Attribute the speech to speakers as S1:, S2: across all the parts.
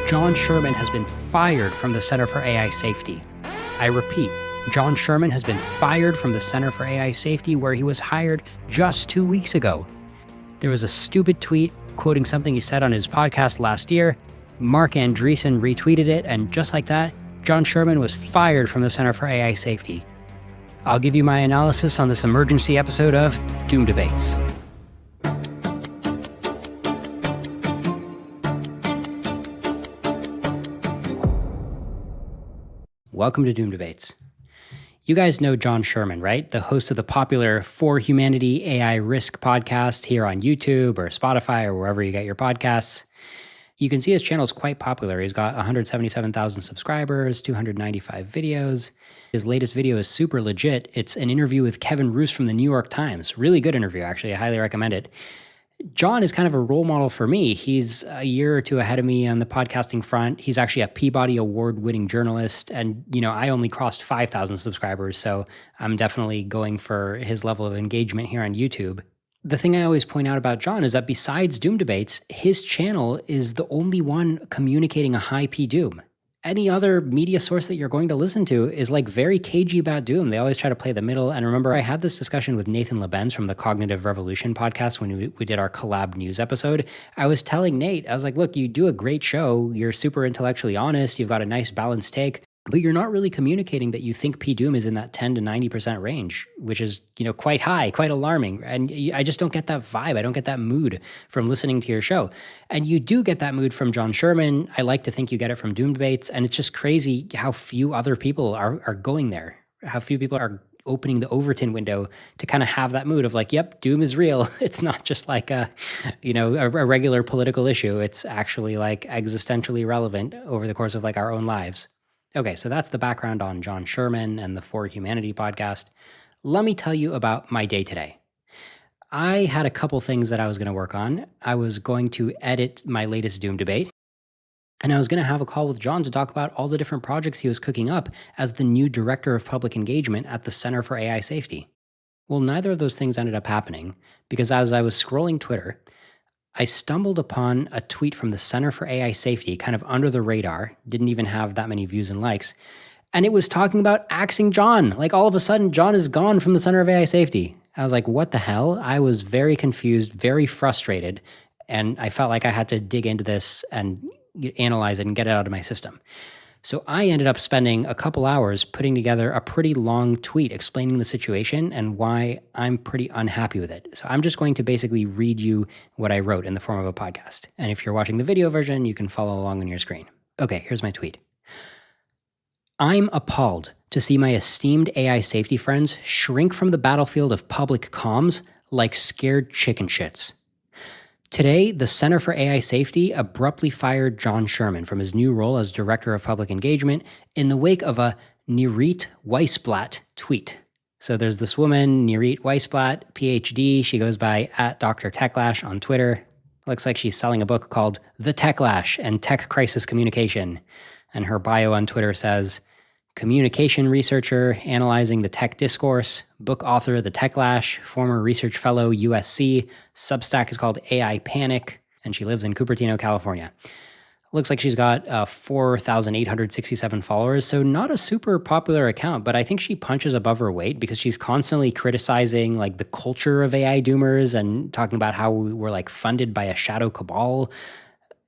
S1: John Sherman has been fired from the Center for AI Safety. I repeat, John Sherman has been fired from the Center for AI Safety, where he was hired just 2 weeks ago. There was a stupid tweet quoting something he said on his podcast last year. Mark Andreessen retweeted it, and just like that, John Sherman was fired from the Center for AI Safety. I'll give you my analysis on this emergency episode of Doom Debates. Welcome to Doom Debates. You guys know John Sherman, right? The host of the popular For Humanity AI Risk podcast here on YouTube or Spotify or wherever you get your podcasts. You can see his channel is quite popular. He's got 177,000 subscribers, 295 videos. His latest video is super legit. It's an interview with Kevin Roose from the New York Times. Really good interview, actually. I highly recommend it. John is kind of a role model for me. He's a year or two ahead of me on the podcasting front. He's actually a Peabody Award-winning journalist. And, I only crossed 5,000 subscribers, so I'm definitely going for his level of engagement here on YouTube. The thing I always point out about John is that besides Doom Debates, his channel is the only one communicating a high P Doom. Any other media source that you're going to listen to is very cagey about Doom. They always try to play the middle. And remember, I had this discussion with Nathan Lebenz from the Cognitive Revolution podcast when we did our collab news episode. I was telling Nate, I was like, look, you do a great show. You're super intellectually honest. You've got a nice balanced take, but you're not really communicating that you think P Doom is in that 10 to 90% range, which is, quite high, quite alarming. And I just don't get that vibe. I don't get that mood from listening to your show. And you do get that mood from John Sherman. I like to think you get it from Doom Debates. And it's just crazy how few other people are going there, how few people are opening the Overton window to kind of have that mood of yep, Doom is real. It's not just a regular political issue. It's actually existentially relevant over the course of our own lives. Okay, so that's the background on John Sherman and the For Humanity podcast. Let me tell you about my day today. I had a couple things that I was going to work on. I was going to edit my latest Doom debate, and I was going to have a call with John to talk about all the different projects he was cooking up as the new Director of Public Engagement at the Center for AI Safety. Well, neither of those things ended up happening because as I was scrolling Twitter, I stumbled upon a tweet from the Center for AI Safety, kind of under the radar, didn't even have that many views and likes, and it was talking about axing John. All of a sudden, John is gone from the Center of AI Safety. I was like, what the hell? I was very confused, very frustrated, and I felt like I had to dig into this and analyze it and get it out of my system. So I ended up spending a couple hours putting together a pretty long tweet explaining the situation and why I'm pretty unhappy with it. So I'm just going to basically read you what I wrote in the form of a podcast. And if you're watching the video version, you can follow along on your screen. Okay, here's my tweet. I'm appalled to see my esteemed AI safety friends shrink from the battlefield of public comms like scared chicken shits. Today, the Center for AI Safety abruptly fired John Sherman from his new role as Director of Public Engagement in the wake of a Nirit Weisblatt tweet. So there's this woman, Nirit Weisblatt, PhD. She goes by @DrTechlash on Twitter. Looks like she's selling a book called The Techlash and Tech Crisis Communication. And her bio on Twitter says, communication researcher analyzing the tech discourse, book author The Techlash, former research fellow USC, Substack is called AI Panic, and she lives in Cupertino, California. Looks like she's got 4,867 followers, so not a super popular account, but I think she punches above her weight because she's constantly criticizing the culture of AI doomers and talking about how we're funded by a shadow cabal.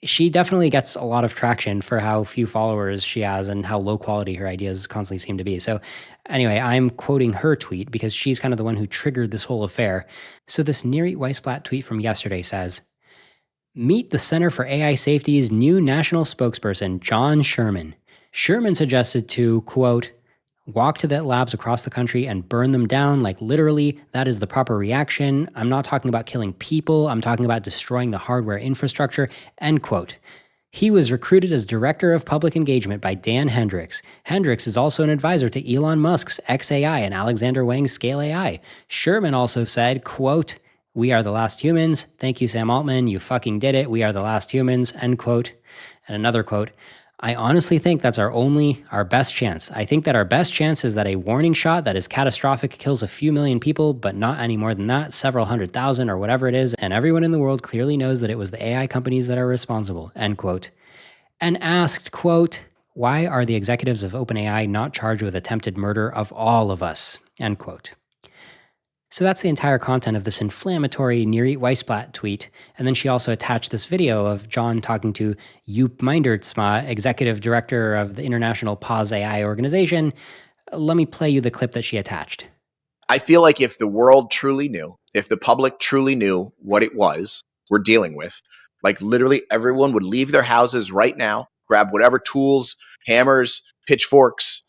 S1: She definitely gets a lot of traction for how few followers she has and how low quality her ideas constantly seem to be. So anyway, I'm quoting her tweet because she's kind of the one who triggered this whole affair. So this Nirit Weisblatt tweet from yesterday says, meet the Center for AI Safety's new national spokesperson, John Sherman. Sherman suggested to, quote, walk to the labs across the country and burn them down. Literally, that is the proper reaction. I'm not talking about killing people. I'm talking about destroying the hardware infrastructure, end quote. He was recruited as Director of Public Engagement by Dan Hendricks. Hendricks is also an advisor to Elon Musk's xAI and Alexander Wang's Scale AI. Sherman also said, quote, we are the last humans. Thank you, Sam Altman. You fucking did it. We are the last humans, end quote. And another quote, I honestly think that's our best chance. I think that our best chance is that a warning shot that is catastrophic kills a few million people, but not any more than that, several 100,000 or whatever it is, and everyone in the world clearly knows that it was the AI companies that are responsible, end quote. and asked, quote, "Why are the executives of OpenAI not charged with attempted murder of all of us?" End quote. So that's the entire content of this inflammatory Nirit Weissblatt tweet. And then she also attached this video of John talking to Joep Meindertsma, executive director of the International Pause AI organization. Let me play you the clip that she attached.
S2: I feel like if the world truly knew, if the public truly knew what it was we're dealing with, like literally everyone would leave their houses right now, grab whatever tools, hammers, pitchforks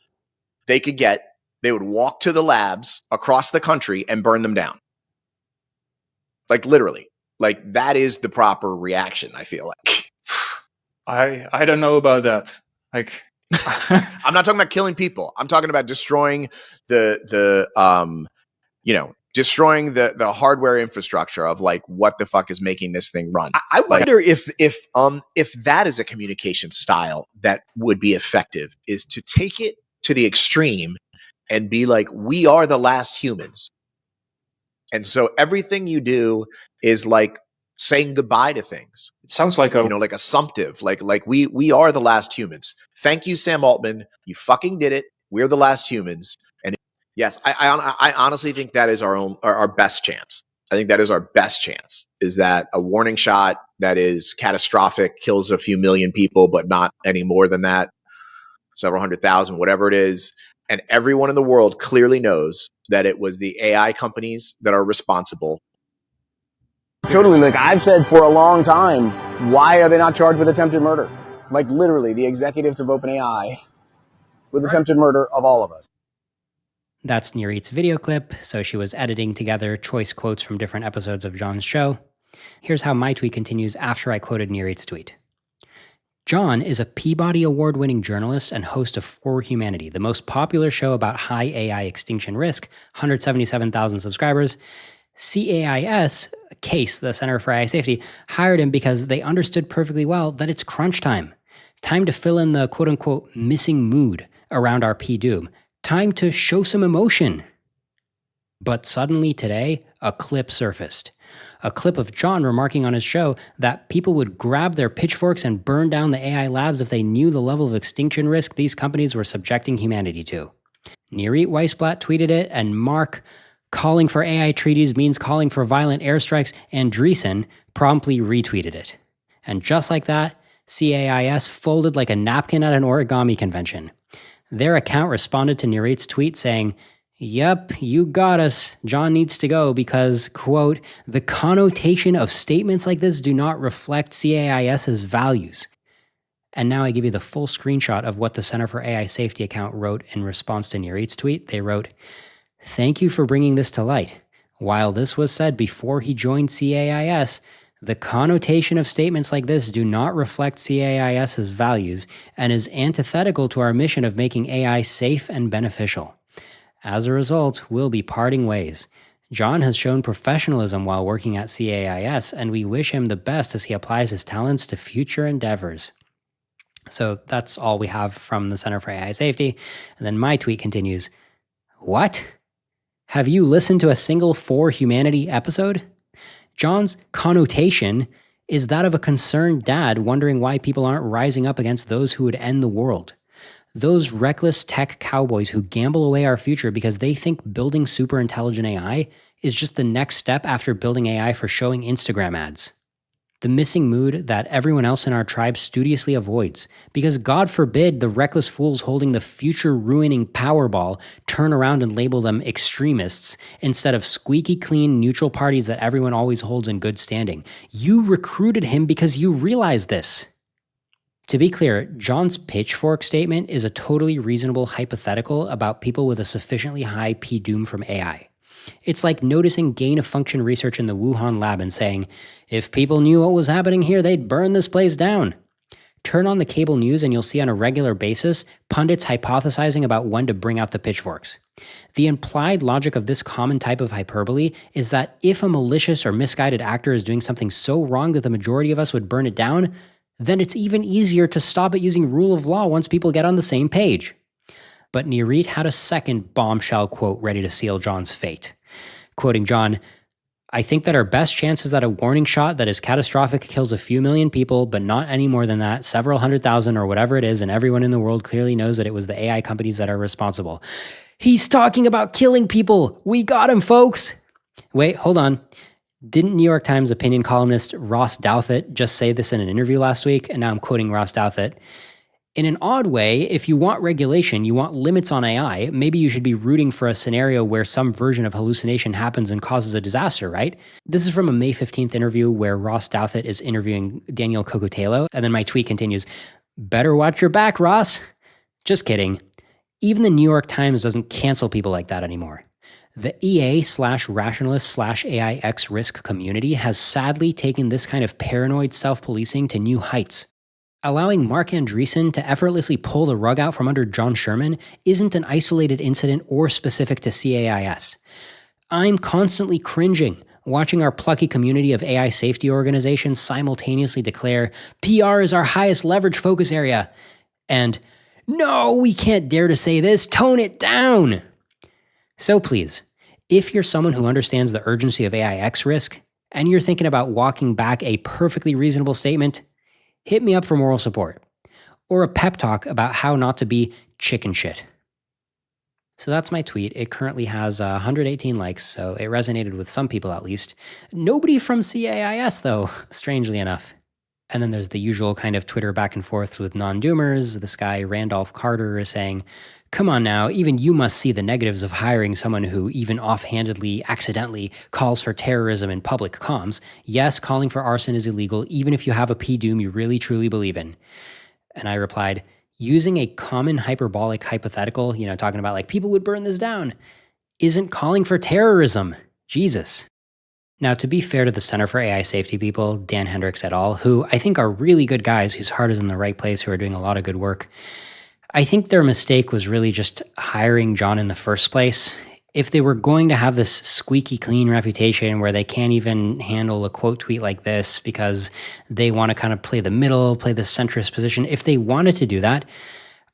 S2: they could get. They would walk to the labs across the country and burn them down. Like literally, like that is the proper reaction, I feel like.
S3: I don't know about that. Like,
S2: I'm not talking about killing people. I'm talking about destroying destroying the hardware infrastructure of like what the fuck is making this thing run. I wonder if that is a communication style that would be effective, is to take it to the extreme and be like, we are the last humans. And so everything you do is like saying goodbye to things.
S3: it sounds like a
S2: like assumptive, like we are the last humans. Thank you, Sam Altman. You fucking did it. We're the last humans. And yes, I honestly think that is our best chance. I think that is our best chance, is that a warning shot that is catastrophic, kills a few million people, but not any more than that, several 100,000, whatever it is. And everyone in the world clearly knows that it was the AI companies that are responsible.
S4: Totally. Like I've said for a long time, why are they not charged with attempted murder? Like literally the executives of OpenAI with attempted murder of all of us.
S1: That's Nirit's video clip, so she was editing together choice quotes from different episodes of John's show. Here's how my tweet continues after I quoted Nirit's tweet. John is a Peabody Award-winning journalist and host of For Humanity, the most popular show about high AI extinction risk, 177,000 subscribers. CAIS, the Center for AI Safety, hired him because they understood perfectly well that it's crunch time. Time to fill in the quote-unquote missing mood around our P-Doom. Time to show some emotion. But suddenly today, a clip surfaced. A clip of John remarking on his show that people would grab their pitchforks and burn down the AI labs if they knew the level of extinction risk these companies were subjecting humanity to. Nirit Weissblatt tweeted it, and Mark, calling for AI treaties means calling for violent airstrikes, and Andreessen promptly retweeted it. And just like that, CAIS folded like a napkin at an origami convention. Their account responded to Nirit's tweet saying, "Yep, you got us. John needs to go because, quote, the connotation of statements like this do not reflect CAIS's values." And now I give you the full screenshot of what the Center for AI Safety account wrote in response to Nirit's tweet. They wrote, "Thank you for bringing this to light. While this was said before he joined CAIS, the connotation of statements like this do not reflect CAIS's values and is antithetical to our mission of making AI safe and beneficial. As a result, we'll be parting ways. John has shown professionalism while working at CAIS, and we wish him the best as he applies his talents to future endeavors." So that's all we have from the Center for AI Safety. And then my tweet continues, "What? Have you listened to a single For Humanity episode? John's connotation is that of a concerned dad wondering why people aren't rising up against those who would end the world. Those reckless tech cowboys who gamble away our future because they think building super intelligent AI is just the next step after building AI for showing Instagram ads. The missing mood that everyone else in our tribe studiously avoids, because God forbid the reckless fools holding the future-ruining Powerball turn around and label them extremists instead of squeaky clean neutral parties that everyone always holds in good standing. You recruited him because you realize this." To be clear, John's pitchfork statement is a totally reasonable hypothetical about people with a sufficiently high P-Doom from AI. It's like noticing gain-of-function research in the Wuhan lab and saying, if people knew what was happening here, they'd burn this place down. Turn on the cable news and you'll see on a regular basis pundits hypothesizing about when to bring out the pitchforks. The implied logic of this common type of hyperbole is that if a malicious or misguided actor is doing something so wrong that the majority of us would burn it down, then it's even easier to stop it using rule of law once people get on the same page. But Nirit had a second bombshell quote ready to seal John's fate. Quoting John, I think that our best chance is that a warning shot that is catastrophic kills a few million people, but not any more than that, several 100,000 or whatever it is, and everyone in the world clearly knows that it was the AI companies that are responsible. He's talking about killing people. We got him, folks. Wait, hold on. Didn't New York Times opinion columnist Ross Douthat just say this in an interview last week? And now I'm quoting Ross Douthat. In an odd way, if you want regulation, you want limits on AI, maybe you should be rooting for a scenario where some version of hallucination happens and causes a disaster, right? This is from a May 15th interview where Ross Douthat is interviewing Daniel Cocotelo. And then my tweet continues, better watch your back, Ross. Just kidding. Even the New York Times doesn't cancel people like that anymore. The EA/rationalist/AIX risk community has sadly taken this kind of paranoid self-policing to new heights. Allowing Mark Andreessen to effortlessly pull the rug out from under John Sherman isn't an isolated incident or specific to CAIS. I'm constantly cringing watching our plucky community of AI safety organizations simultaneously declare, PR is our highest leverage focus area, and no, we can't dare to say this, tone it down. So please, if you're someone who understands the urgency of AIX risk, and you're thinking about walking back a perfectly reasonable statement, hit me up for moral support, or a pep talk about how not to be chicken shit. So that's my tweet. It currently has 118 likes, so it resonated with some people at least. Nobody from CAIS though, strangely enough. And then there's the usual kind of Twitter back and forth with non-doomers. This guy, Randolph Carter, is saying, come on now, even you must see the negatives of hiring someone who even offhandedly, accidentally calls for terrorism in public comms. Yes, calling for arson is illegal, even if you have a P-doom you really truly believe in. And I replied, using a common hyperbolic hypothetical, talking about like people would burn this down, isn't calling for terrorism. Jesus. Now, to be fair to the Center for AI Safety people, Dan Hendricks et al., who I think are really good guys whose heart is in the right place, who are doing a lot of good work, I think their mistake was really just hiring John in the first place. If they were going to have this squeaky clean reputation where they can't even handle a quote tweet like this because they want to kind of play the middle, play the centrist position, if they wanted to do that,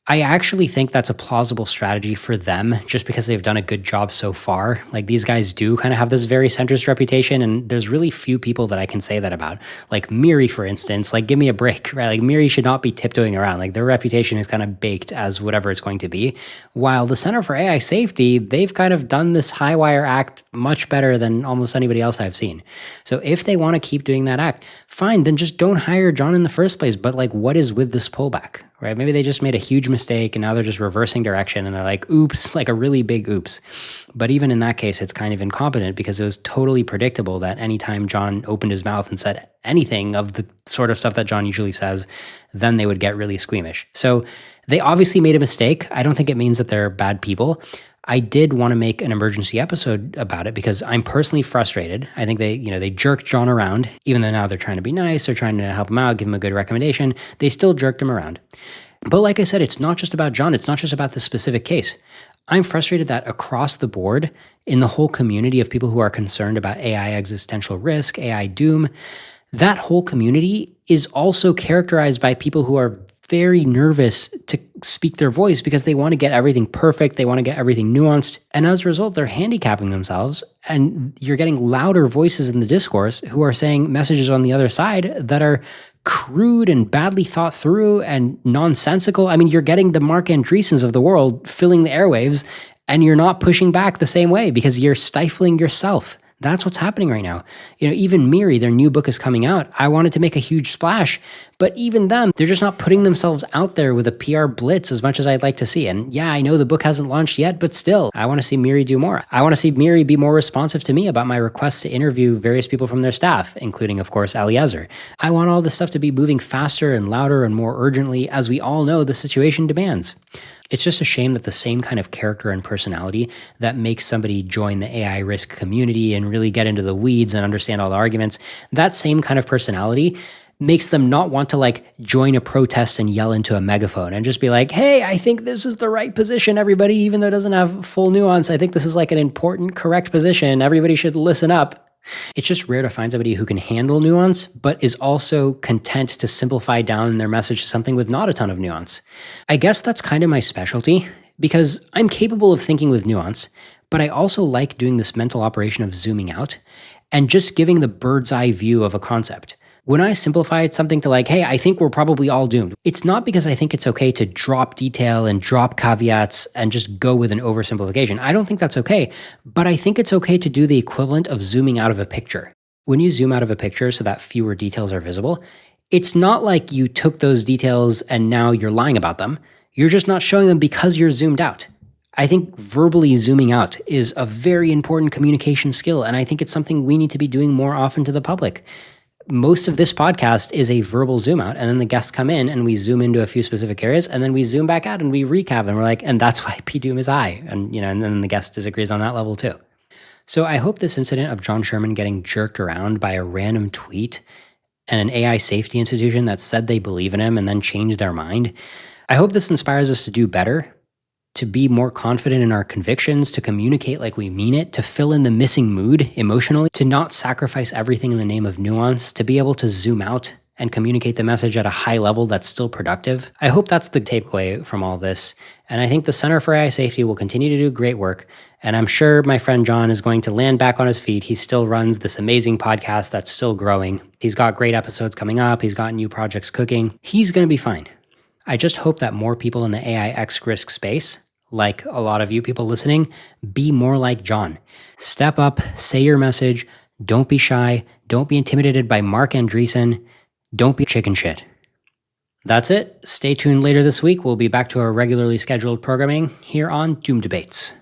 S1: I actually think that's a plausible strategy for them just because they've done a good job so far. Like these guys do kind of have this very centrist reputation, and there's really few people that I can say that about. Like Miri, for instance, like give me a break, right? Like Miri should not be tiptoeing around. Like their reputation is kind of baked as whatever it's going to be. While the Center for AI Safety, they've kind of done this high wire act much better than almost anybody else I've seen. So if they want to keep doing that act, fine, then just don't hire John in the first place. But like, what is with this pullback? Right? Maybe they just made a huge mistake and now they're just reversing direction and they're like, oops, like a really big oops. But even in that case, it's kind of incompetent because it was totally predictable that anytime John opened his mouth and said anything of the sort of stuff that John usually says, then they would get really squeamish. So they obviously made a mistake. I don't think it means that they're bad people. I did want to make an emergency episode about it because I'm personally frustrated. I think they jerked John around, even though now they're trying to be nice, they're trying to help him out, give him a good recommendation. They still jerked him around. But like I said, it's not just about John. It's not just about this specific case. I'm frustrated that across the board, in the whole community of people who are concerned about AI existential risk, AI doom, that whole community is also characterized by people who are very nervous to speak their voice because they want to get everything perfect. They want to get everything nuanced. And as a result, they're handicapping themselves. And you're getting louder voices in the discourse who are saying messages on the other side that are crude and badly thought through and nonsensical. I mean, you're getting the Mark Andreessens of the world filling the airwaves, and you're not pushing back the same way because you're stifling yourself. That's what's happening right now. Even Miri, their new book is coming out. I wanted to make a huge splash, but even them, they're just not putting themselves out there with a PR blitz as much as I'd like to see. And yeah, I know the book hasn't launched yet, but still, I want to see Miri do more. I want to see Miri be more responsive to me about my requests to interview various people from their staff, including, of course, Eliezer. I want all this stuff to be moving faster and louder and more urgently, as we all know the situation demands. It's just a shame that the same kind of character and personality that makes somebody join the AI risk community and really get into the weeds and understand all the arguments, that same kind of personality makes them not want to join a protest and yell into a megaphone and just be like, hey, I think this is the right position, everybody, even though it doesn't have full nuance. I think this is an important, correct position. Everybody should listen up. It's just rare to find somebody who can handle nuance, but is also content to simplify down their message to something with not a ton of nuance. I guess that's kind of my specialty, because I'm capable of thinking with nuance, but I also like doing this mental operation of zooming out. and just giving the bird's eye view of a concept. When I simplified something to like, hey, I think we're probably all doomed, it's not because I think it's okay to drop detail and drop caveats and just go with an oversimplification. I don't think that's okay, but I think it's okay to do the equivalent of zooming out of a picture. When you zoom out of a picture so that fewer details are visible, it's not like you took those details and now you're lying about them. You're just not showing them because you're zoomed out. I think verbally zooming out is a very important communication skill, and I think it's something we need to be doing more often to the public. Most of this podcast is a verbal zoom out, and then the guests come in and we zoom into a few specific areas, and then we zoom back out and we recap, and we're like, and that's why PDoom is high. And and then the guest disagrees on that level too. So I hope this incident of John Sherman getting jerked around by a random tweet and an AI safety institution that said they believe in him and then changed their mind, I hope this inspires us to do better, to be more confident in our convictions, to communicate like we mean it, to fill in the missing mood emotionally, to not sacrifice everything in the name of nuance, to be able to zoom out and communicate the message at a high level that's still productive. I hope that's the takeaway from all this. And I think the Center for AI Safety will continue to do great work. And I'm sure my friend John is going to land back on his feet. He still runs this amazing podcast that's still growing. He's got great episodes coming up. He's got new projects cooking. He's going to be fine. I just hope that more people in the AI X risk space, like a lot of you people listening, be more like John. Step up, say your message, don't be shy, don't be intimidated by Mark Andreessen, don't be chicken shit. That's it. Stay tuned later this week. We'll be back to our regularly scheduled programming here on Doom Debates.